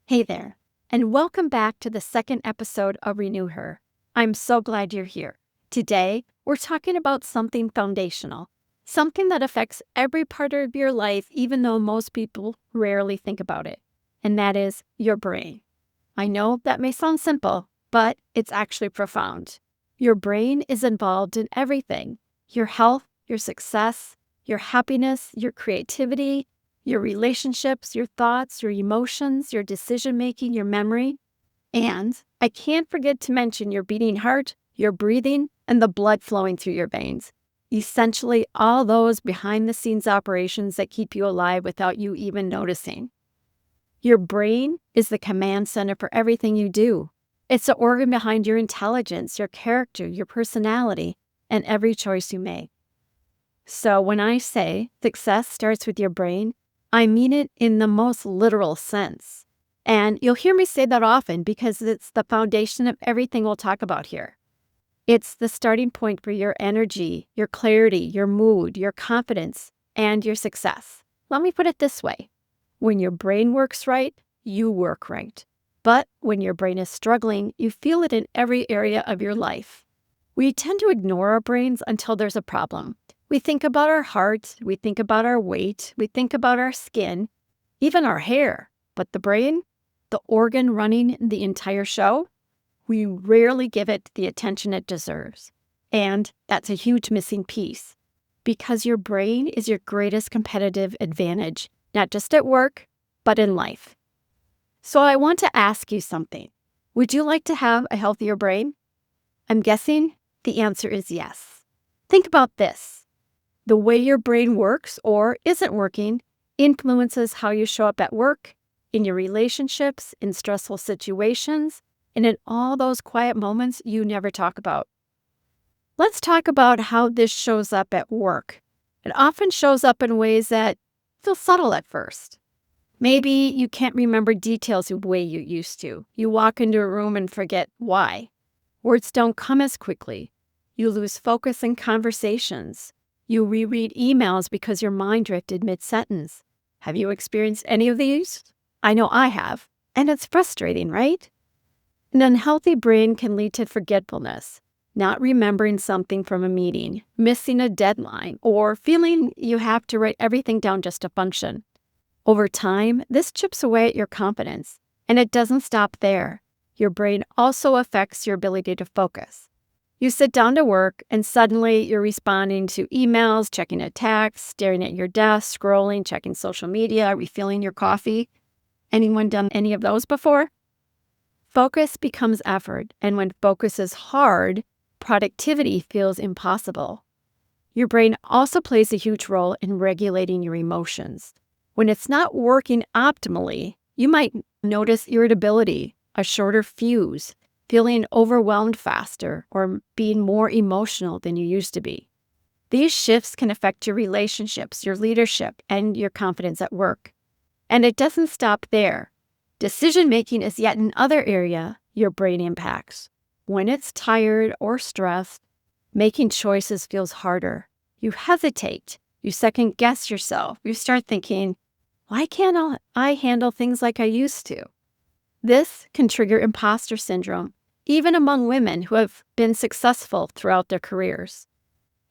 Hey there, and welcome back to the second episode of RenewHer. I'm so glad you're here. Today, we're talking about something foundational, something that affects every part of your life, even though most people rarely think about it, and that is your brain. I know that may sound simple, but it's actually profound. Your brain is involved in everything: your health, your success, your happiness, your creativity, your relationships, your thoughts, your emotions, your decision-making, your memory. And I can't forget to mention your beating heart, your breathing, and the blood flowing through your veins. Essentially, all those behind-the-scenes operations that keep you alive without you even noticing. Your brain is the command center for everything you do. It's the organ behind your intelligence, your character, your personality, and every choice you make. So when I say success starts with your brain, I mean it in the most literal sense. And you'll hear me say that often because it's the foundation of everything we'll talk about here. It's the starting point for your energy, your clarity, your mood, your confidence, and your success. Let me put it this way. When your brain works right, you work right. But when your brain is struggling, you feel it in every area of your life. We tend to ignore our brains until there's a problem. We think about our heart, we think about our weight, we think about our skin, even our hair. But the brain, the organ running the entire show, we rarely give it the attention it deserves. And that's a huge missing piece, because your brain is your greatest competitive advantage, not just at work, but in life. So I want to ask you something. Would you like to have a healthier brain? I'm guessing the answer is yes. Think about this. The way your brain works or isn't working influences how you show up at work, in your relationships, in stressful situations, and in all those quiet moments you never talk about. Let's talk about how this shows up at work. It often shows up in ways that feel subtle at first. Maybe you can't remember details the way you used to. You walk into a room and forget why. Words don't come as quickly. You lose focus in conversations. You reread emails because your mind drifted mid-sentence. Have you experienced any of these? I know I have. And it's frustrating, right? An unhealthy brain can lead to forgetfulness, not remembering something from a meeting, missing a deadline, or feeling you have to write everything down just to function. Over time, this chips away at your confidence, and it doesn't stop there. Your brain also affects your ability to focus. You sit down to work, and suddenly you're responding to emails, checking a text, staring at your desk, scrolling, checking social media, refilling your coffee. Anyone done any of those before? Focus becomes effort, and when focus is hard, productivity feels impossible. Your brain also plays a huge role in regulating your emotions. When it's not working optimally, you might notice irritability, a shorter fuse, feeling overwhelmed faster, or being more emotional than you used to be. These shifts can affect your relationships, your leadership, and your confidence at work. And it doesn't stop there. Decision-making is yet another area your brain impacts. When it's tired or stressed, making choices feels harder. You hesitate. You second-guess yourself. You start thinking, why can't I handle things like I used to? This can trigger imposter syndrome, even among women who have been successful throughout their careers.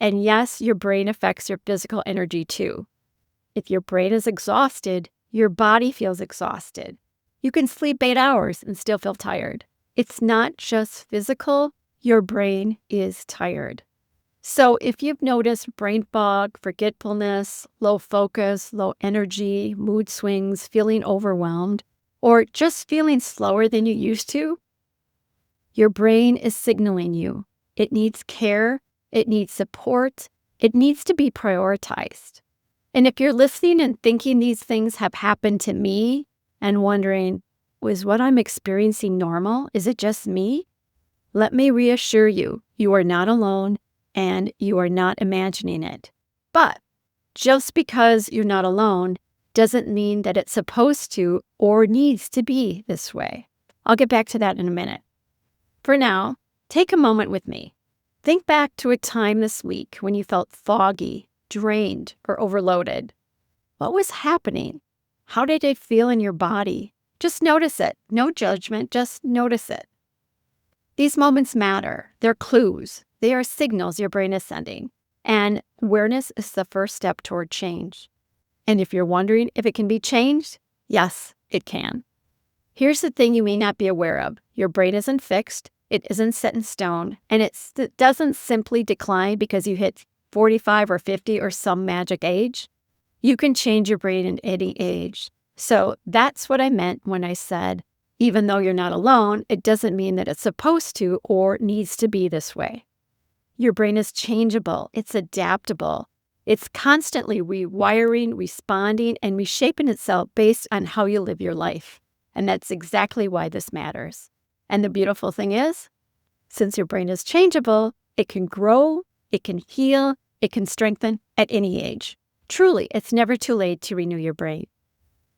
And yes, your brain affects your physical energy too. If your brain is exhausted, your body feels exhausted. You can sleep 8 hours and still feel tired. It's not just physical, your brain is tired. So if you've noticed brain fog, forgetfulness, low focus, low energy, mood swings, feeling overwhelmed, or just feeling slower than you used to, your brain is signaling you. It needs care, it needs support, it needs to be prioritized. And if you're listening and thinking these things have happened to me and wondering, was what I'm experiencing normal? Is it just me? Let me reassure you, you are not alone and you are not imagining it. But just because you're not alone doesn't mean that it's supposed to or needs to be this way. I'll get back to that in a minute. For now, take a moment with me. Think back to a time this week when you felt foggy, drained, or overloaded. What was happening? How did it feel in your body? Just notice it. No judgment, just notice it. These moments matter. They're clues. They are signals your brain is sending. And awareness is the first step toward change. And if you're wondering if it can be changed, yes, it can. Here's the thing you may not be aware of. Your brain isn't fixed. It isn't set in stone. And it doesn't simply decline because you hit 45 or 50 or some magic age. You can change your brain at any age. So that's what I meant when I said, even though you're not alone, it doesn't mean that it's supposed to or needs to be this way. Your brain is changeable. It's adaptable. It's constantly rewiring, responding, and reshaping itself based on how you live your life. And that's exactly why this matters. And the beautiful thing is, since your brain is changeable, it can grow, it can heal, it can strengthen at any age. Truly, it's never too late to renew your brain.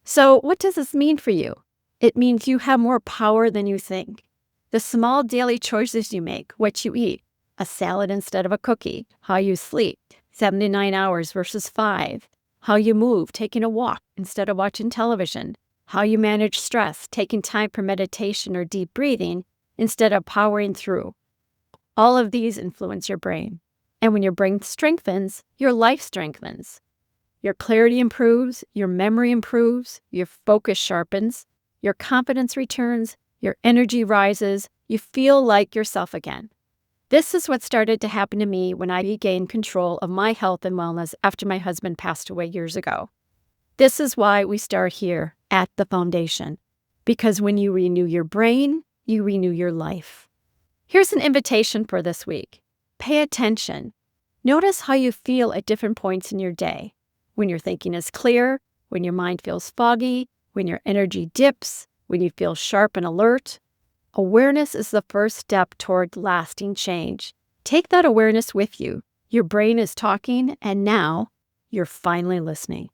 So what does this mean for you? It means you have more power than you think. The small daily choices you make, what you eat, a salad instead of a cookie, how you sleep, 7 to 9 hours versus 5, how you move, taking a walk instead of watching television, how you manage stress, taking time for meditation or deep breathing instead of powering through. All of these influence your brain. And when your brain strengthens, your life strengthens. Your clarity improves, your memory improves, your focus sharpens, your confidence returns, your energy rises, you feel like yourself again. This is what started to happen to me when I regained control of my health and wellness after my husband passed away years ago. This is why we start here at the foundation, because when you renew your brain, you renew your life. Here's an invitation for this week. Pay attention. Notice how you feel at different points in your day. When your thinking is clear, when your mind feels foggy, when your energy dips, when you feel sharp and alert. Awareness is the first step toward lasting change. Take that awareness with you. Your brain is talking, and now you're finally listening.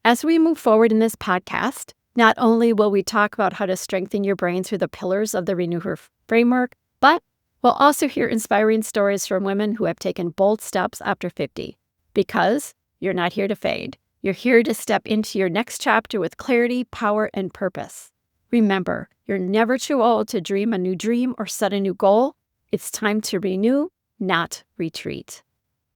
As we move forward in this podcast, not only will we talk about how to strengthen your brain through the pillars of the RenewHer framework, but we'll also hear inspiring stories from women who have taken bold steps after 50. Because you're not here to fade. You're here to step into your next chapter with clarity, power, and purpose. Remember, you're never too old to dream a new dream or set a new goal. It's time to renew, not retreat.